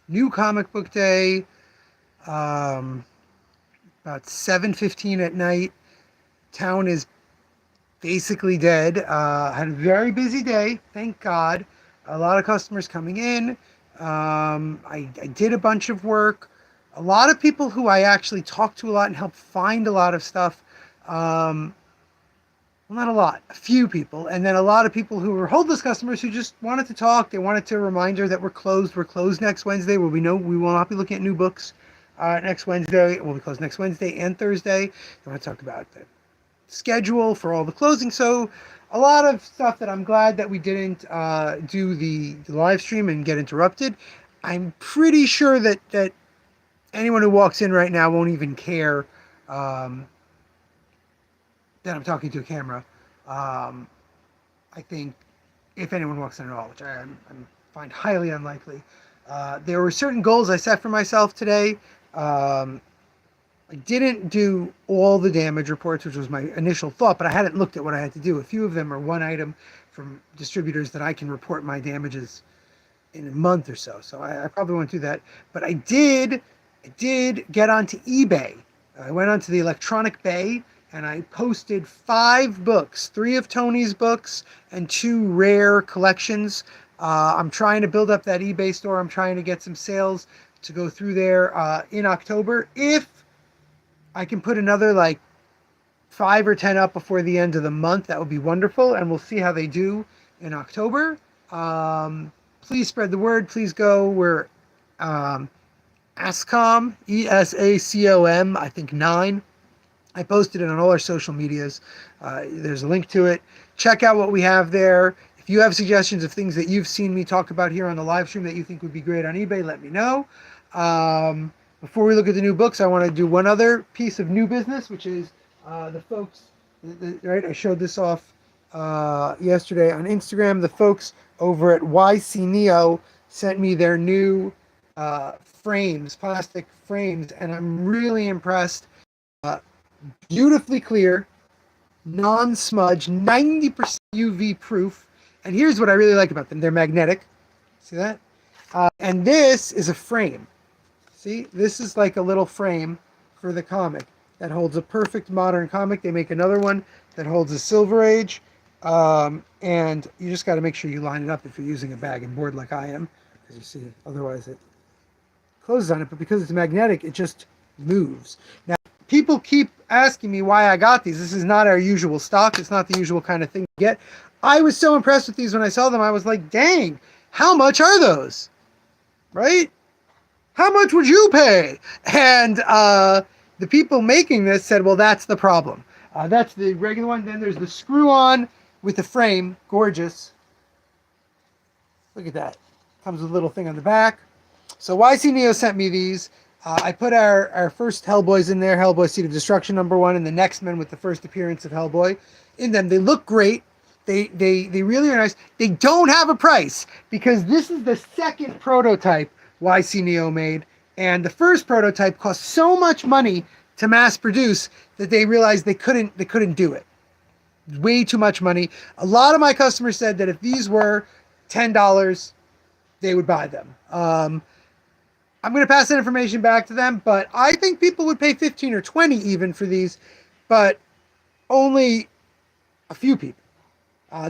New comic book day, about 7:15 at night. Town is basically dead. Had a very busy day, thank God. A lot of customers coming in. I did a bunch of work. A lot of people who I actually talked to a lot and helped find a lot of stuff. Um, well, not a lot, a few people, and then a lot of people who were holdless customers who just wanted to talk. They wanted to reminder that we're closed. We're closed next Wednesday, where we know we will not be looking at new books next Wednesday. We'll be closed next Wednesday and Thursday. They want to talk about the schedule for all the closing. So a lot of stuff that I'm glad that we didn't do the live stream and get interrupted. I'm pretty sure that anyone who walks in right now won't even care um, that I'm talking to a camera. Um, I think if anyone walks in at all, which I find highly unlikely. There were certain goals I set for myself today. Um, I didn't do all the damage reports, which was my initial thought, but I hadn't looked at what I had to do. A few of them are one item from distributors that I can report my damages in a month or so. So I probably won't do that. But I did get onto eBay. I went onto the electronic bay and I posted 5 books, 3 of Tony's books and 2 rare collections. I'm trying to build up that eBay store. I'm trying to get some sales to go through there in October. If I can put another like 5 or 10 up before the end of the month, that would be wonderful. And we'll see how they do in October. Please spread the word. Please go. We're ASCOM, ESACOM, I think 9. I posted it on all our social medias. There's a link to it. Check out what we have there. If you have suggestions of things that you've seen me talk about here on the live stream that you think would be great on eBay, let me know. Before we look at the new books, I want to do one other piece of new business, which is the folks, right? I showed this off yesterday on Instagram. The folks over at YNeo sent me their new frames, plastic frames, and I'm really impressed. Uh, Beautifully clear, non-smudge, 90% UV proof. And here's what I really like about them. They're magnetic. See that? And this is a frame. See, this is like a little frame for the comic that holds a perfect modern comic. They make another one that holds a Silver Age. And you just got to make sure you line it up if you're using a bag and board like I am. As you see, otherwise it closes on it. But because it's magnetic, it just moves. Now, people keep asking me why I got these. This is not our usual stock. It's not the usual kind of thing to get. I was so impressed with these when I saw them. I was like, dang, how much are those? Right? How much would you pay? And the people making this said, well, that's the problem. That's the regular one. Then there's the screw-on with the frame. Gorgeous. Look at that. Comes with a little thing on the back. So YNeo sent me these. I put our first Hellboys in there, Hellboy Seed of Destruction #1, and the next men with the first appearance of Hellboy in them. They look great. They really are nice. They don't have a price because this is the second prototype YNeo made, and the first prototype cost so much money to mass produce that they realized they couldn't do it. Way too much money. A lot of my customers said that if these were $10, they would buy them. I'm going to pass that information back to them, but I think people would pay 15 or 20 even for these, but only a few people.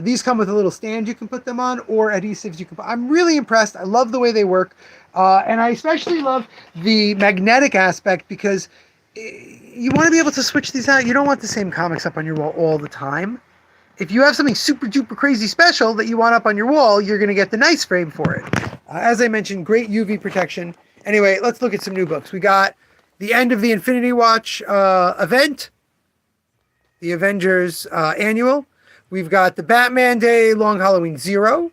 These come with a little stand you can put them on or adhesives you can put. I'm really impressed. I love the way they work. And I especially love the magnetic aspect because you want to be able to switch these out. You don't want the same comics up on your wall all the time. If you have something super duper crazy special that you want up on your wall, you're going to get the nice frame for it. As I mentioned, great UV protection. Anyway, let's look at some new books. We got the end of the Infinity Watch event, the Avengers annual. We've got the Batman Day Long Halloween 0,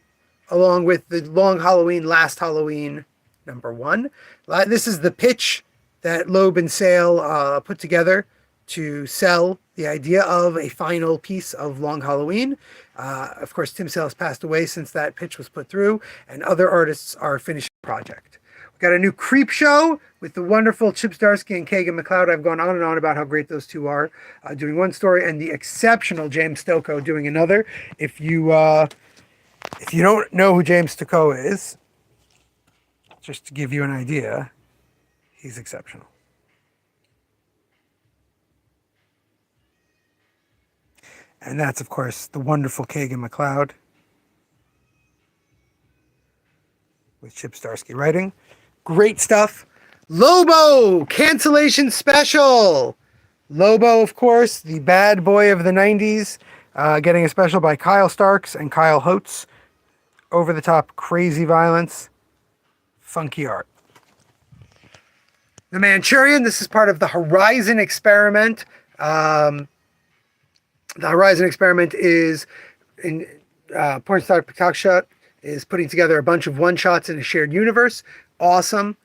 along with the Long Halloween Last Halloween #1. This is the pitch that Loeb and Sale put together to sell the idea of a final piece of Long Halloween. Of course, Tim Sale has passed away since that pitch was put through, and other artists are finishing the project. We've got a new Creep Show with the wonderful Chip Zdarsky and Kagan McLeod. I've gone on and on about how great those two are, doing one story, and the exceptional James Stokoe doing another. If you don't know who James Stokoe is, Just to give you an idea, he's exceptional. And that's, of course, the wonderful Kagan MacLeod with Chip Starsky writing. Great stuff. Lobo, cancellation special. Lobo, of course, the bad boy of the 90s, getting a special by Kyle Starks and Kyle Holtz. Over-the-top crazy violence, funky art. The Manchurian, this is part of the Horizon experiment. The Horizon experiment is, porn star Pataksha is putting together a bunch of one-shots in a shared universe. Awesome.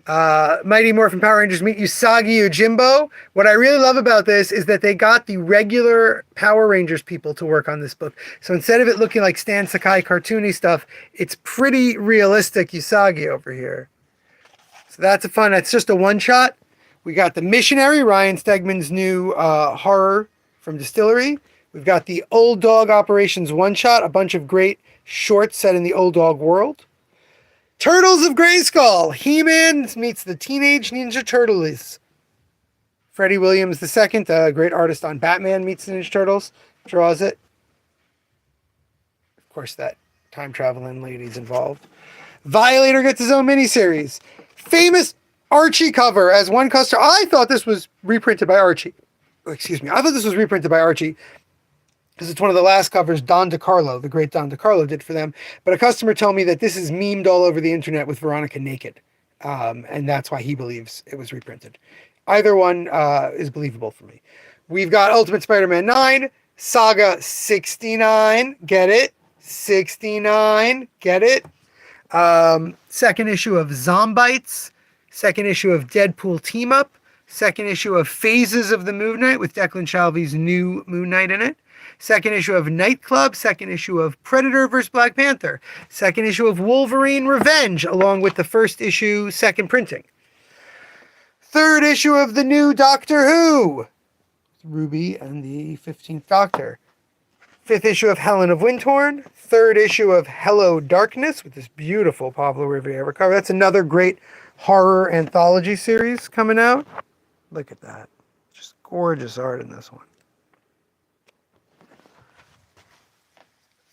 Mighty Morphin Power Rangers meet Usagi Yojimbo. What I really love about this is that they got the regular Power Rangers people to work on this book. So instead of it looking like Stan Sakai cartoony stuff, it's pretty realistic Usagi over here. So that's that's just a one-shot. We got The Missionary, Ryan Stegman's new horror from Distillery. We've got the Old Dog Operations one-shot, a bunch of great shorts set in the Old Dog world. Turtles of Grayskull, He-Man meets the Teenage Ninja Turtles. Freddie Williams II, a great artist on Batman meets the Ninja Turtles, draws it. Of course, that time-traveling lady's involved. Violator gets his own miniseries. Famous Archie cover as one customer. I thought this was reprinted by Archie. Excuse me. I thought this was reprinted by Archie because it's one of the last covers Don DeCarlo, the great Don DeCarlo, did for them. But a customer told me that this is memed all over the internet with Veronica naked. And that's why he believes it was reprinted. Either one is believable for me. We've got Ultimate Spider-Man 9, Saga 69, get it? 69, get it? Second issue of Zombites, second issue of Deadpool Team Up, second issue of Phases of the Moon Knight with Declan Shalvey's new Moon Knight in it, second issue of Nightclub, second issue of Predator vs. Black Panther, second issue of Wolverine Revenge, along with the first issue second printing. Third issue of the new Doctor Who, Ruby and the 15th Doctor. Fifth issue of Helen of Windhorn. Third issue of Hello Darkness with this beautiful Pablo Rivera cover. That's another great horror anthology series coming out. Look at that. Just gorgeous art in this one.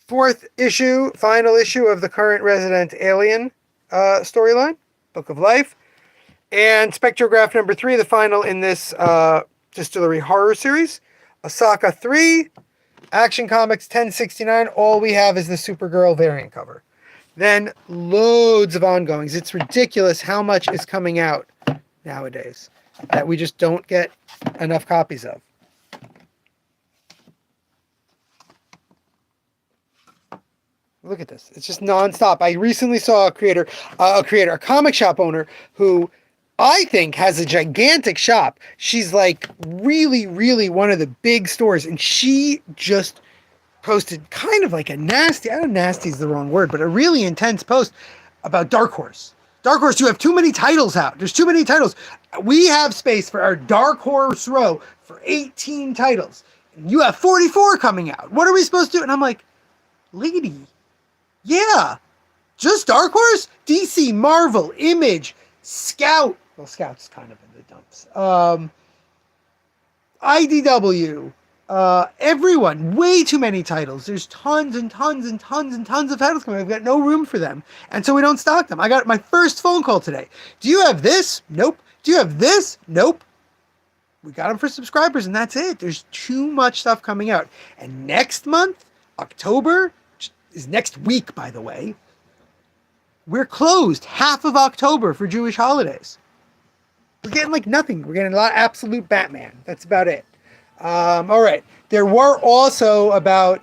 Fourth issue, final issue of the current Resident Alien storyline, Book of Life. And Spectrograph number 3, the final in this Distillery horror series. Osaka 3, Action Comics 1069. All we have is the Supergirl variant cover. Then loads of ongoings. It's ridiculous how much is coming out nowadays that we just don't get enough copies of. Look at this. It's just nonstop. I recently saw a comic shop owner who I think has a gigantic shop. She's like really, really one of the big stores. And she just posted kind of like a nasty, I don't know, nasty is the wrong word, but a really intense post about Dark Horse. Dark Horse, you have too many titles out. There's too many titles. We have space for our Dark Horse row for 18 titles. You have 44 coming out. What are we supposed to do? And I'm like, lady, yeah, just Dark Horse? DC, Marvel, Image, Scout. Well, Scout's kind of in the dumps. IDW, everyone, way too many titles. There's tons and tons and tons and tons of titles coming. I've got no room for them. And so we don't stock them. I got my first phone call today. Do you have this? Nope. Do you have this? Nope. We got them for subscribers and that's it. There's too much stuff coming out. And next month, October, is next week, by the way, we're closed half of October for Jewish holidays. We're getting like nothing. We're getting a lot of absolute Batman. That's about it. All right. There were also about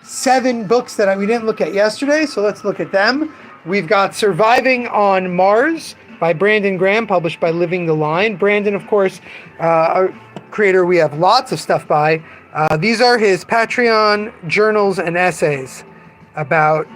7 books that we didn't look at yesterday, so let's look at them. We've got Surviving on Mars by Brandon Graham, published by Living the Line. Brandon, of course, a creator we have lots of stuff by. These are his Patreon journals and essays about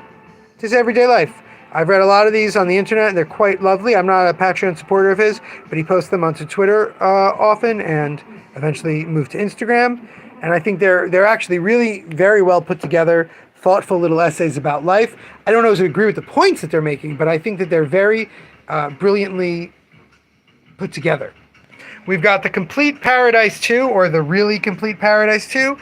his everyday life. I've read a lot of these on the internet, and they're quite lovely. I'm not a Patreon supporter of his, but he posts them onto Twitter often, and eventually moved to Instagram. And I think they're actually really very well put together, thoughtful little essays about life. I don't always agree with the points that they're making, but I think that they're very brilliantly put together. We've got the Complete Paradise 2, or the Really Complete Paradise 2.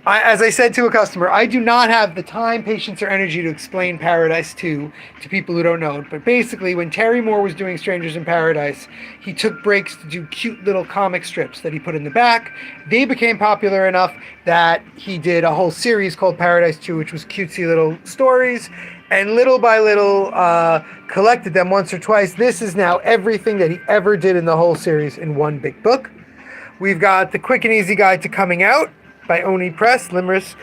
As I said to a customer, I do not have the time, patience, or energy to explain Paradise 2 to people who don't know it. But basically, when Terry Moore was doing Strangers in Paradise, he took breaks to do cute little comic strips that he put in the back. They became popular enough that he did a whole series called Paradise 2, which was cutesy little stories. And little by little, collected them once or twice. This is now everything that he ever did in the whole series in one big book. We've got The Quick and Easy Guide to Coming Out by Oni Press, Limeriss,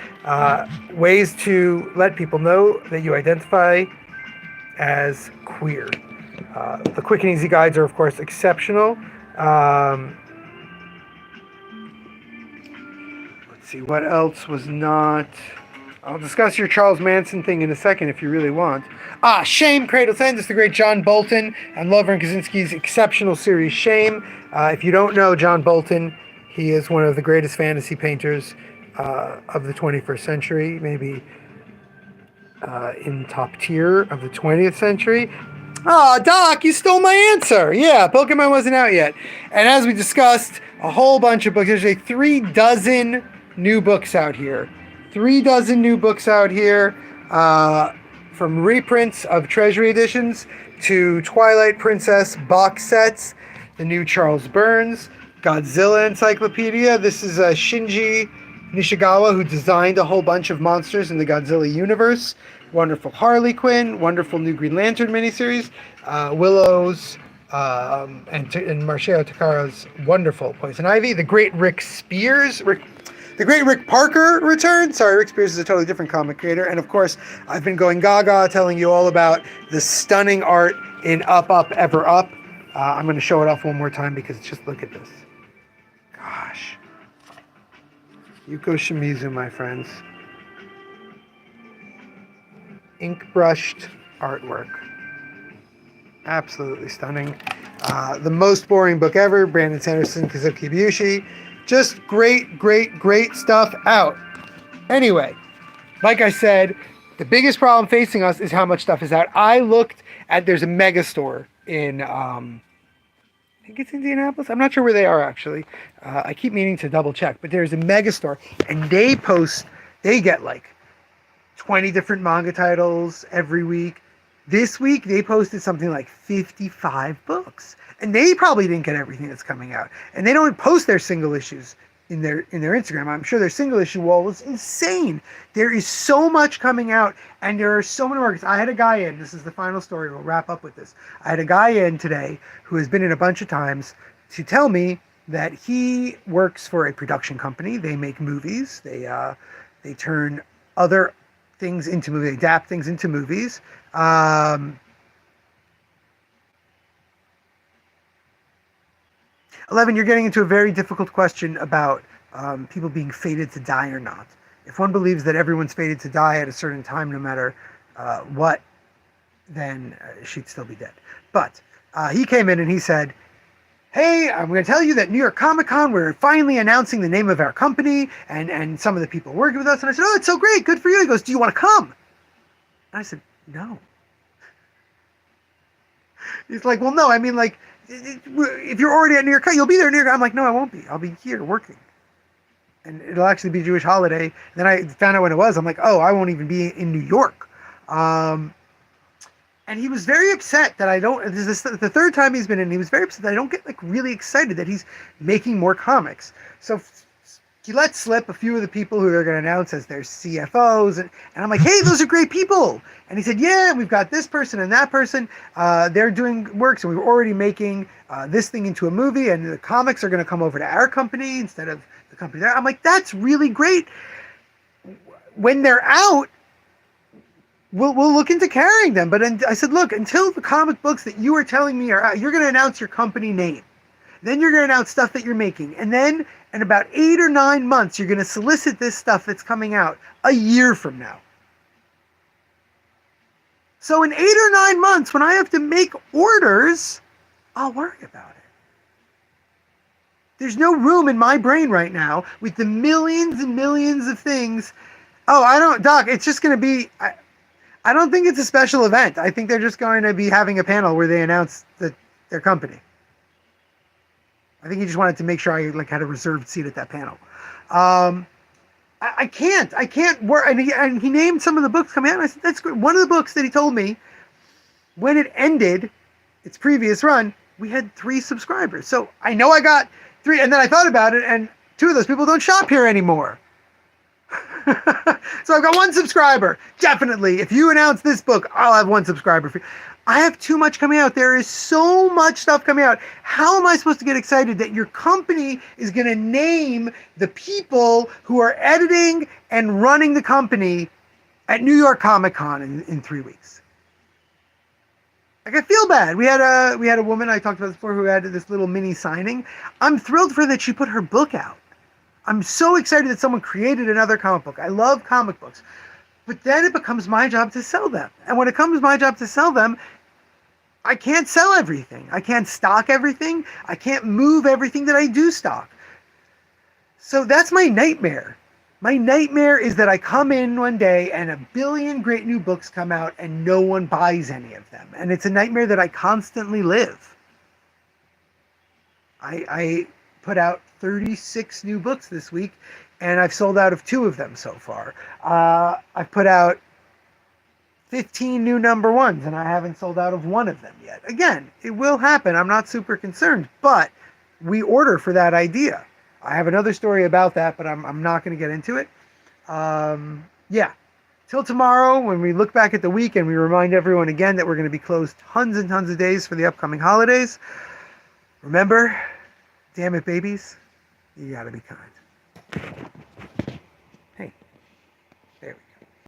ways to let people know that you identify as queer. The Quick and Easy Guides are, of course, exceptional. Let's see, what else was not... I'll discuss your Charles Manson thing in a second if you really want. Shame, Cradle to End. This is the great John Bolton and Lovren Kaczynski's exceptional series, Shame. If you don't know John Bolton, he is one of the greatest fantasy painters of the 21st century, maybe in top tier of the 20th century. Doc, you stole my answer. Yeah, Pokemon wasn't out yet. And as we discussed, a whole bunch of books. There's 36 new books out here. 36 new books out here, from reprints of Treasury editions to Twilight Princess box sets, the new Charles Burns, Godzilla Encyclopedia. This is Shinji Nishigawa, who designed a whole bunch of monsters in the Godzilla universe. Wonderful Harley Quinn, wonderful new Green Lantern miniseries, Willow's and Marcio Takara's wonderful Poison Ivy, the great Rick Parker return. Sorry, Rick Spears is a totally different comic creator. And of course, I've been going gaga telling you all about the stunning art in Up, Up, Ever Up. I'm going to show it off one more time because just look at this. Gosh. Yuko Shimizu, my friends. Ink brushed artwork. Absolutely stunning. The most boring book ever, Brandon Sanderson, Kazuki Kibushi. Just great, great, great stuff out. Anyway, like I said, the biggest problem facing us is how much stuff is out. I looked at, there's a mega store in, I think it's Indianapolis. I'm not sure where they are actually. I keep meaning to double check, but there's a mega store and they get like 20 different manga titles every week. This week, they posted something like 55 books. And they probably didn't get everything that's coming out. And they don't post their single issues in their Instagram. I'm sure their single issue wall was insane. There is so much coming out, and there are so many markets. I had a guy in, this is the final story, we'll wrap up with this. I had a guy in today who has been in a bunch of times to tell me that he works for a production company. They make movies. They turn other things into movies. They adapt things into movies. 11, you're getting into a very difficult question about people being fated to die or not. If one believes that everyone's fated to die at a certain time, no matter what, then she'd still be dead. But he came in and he said, hey, I'm going to tell you that New York Comic Con, we're finally announcing the name of our company and some of the people working with us. And I said, oh, it's so great. Good for you. He goes, do you want to come? And I said, no. He's like, well, no, I mean, like, if you're already at New York, you'll be there in New York. I'm like, no, I won't be. I'll be here working. And it'll actually be a Jewish holiday. And then I found out when it was. I'm like, oh, I won't even be in New York. And he was very upset that I don't, this is the third time he's been in, he was very upset that I don't get like really excited that he's making more comics. So he let slip a few of the people who they're going to announce as their CFOs. And I'm like, hey, those are great people. And he said, yeah, we've got this person and that person. They're doing work. So we were already making this thing into a movie. And the comics are going to come over to our company instead of the company there. I'm like, that's really great. When they're out, we'll look into carrying them. But I said, look, until the comic books that you are telling me are out, you're going to announce your company name. Then you're going to announce stuff that you're making. And then in about 8 or 9 months, you're going to solicit this stuff that's coming out a year from now. So in 8 or 9 months, when I have to make orders, I'll worry about it. There's no room in my brain right now with the millions and millions of things Oh, I don't, Doc. It's just going to be. I don't think it's a special event. I think they're just going to be having a panel where they announce their company. I think he just wanted to make sure I like had a reserved seat at that panel. I can't work. And he named some of the books coming out. And I said, that's great. One of the books that he told me when it ended its previous run, we had 3 subscribers. So I know I got 3. And then I thought about it, and 2 of those people don't shop here anymore. So I've got 1 subscriber. Definitely. If you announce this book, I'll have 1 subscriber for you. I have too much coming out. There is so much stuff coming out. How am I supposed to get excited that your company is going to name the people who are editing and running the company at New York Comic Con in 3 weeks? Like, I feel bad. We had a woman I talked about this before who had this little mini signing. I'm thrilled for her that she put her book out. I'm so excited that someone created another comic book. I love comic books. But then it becomes my job to sell them. And when it comes my job to sell them, I can't sell everything. I can't stock everything. I can't move everything that I do stock. So that's my nightmare. My nightmare is that I come in one day and a billion great new books come out and no one buys any of them. And it's a nightmare that I constantly live. I put out 36 new books this week, and I've sold out of 2 of them so far. I've put out 15 new number 1s, and I haven't sold out of 1 of them yet. Again, it will happen. I'm not super concerned, but we order for that idea. I have another story about that, but I'm not going to get into it. Yeah. Till tomorrow, when we look back at the week and we remind everyone again that we're going to be closed tons and tons of days for the upcoming holidays. Remember, damn it, babies, you got to be kind.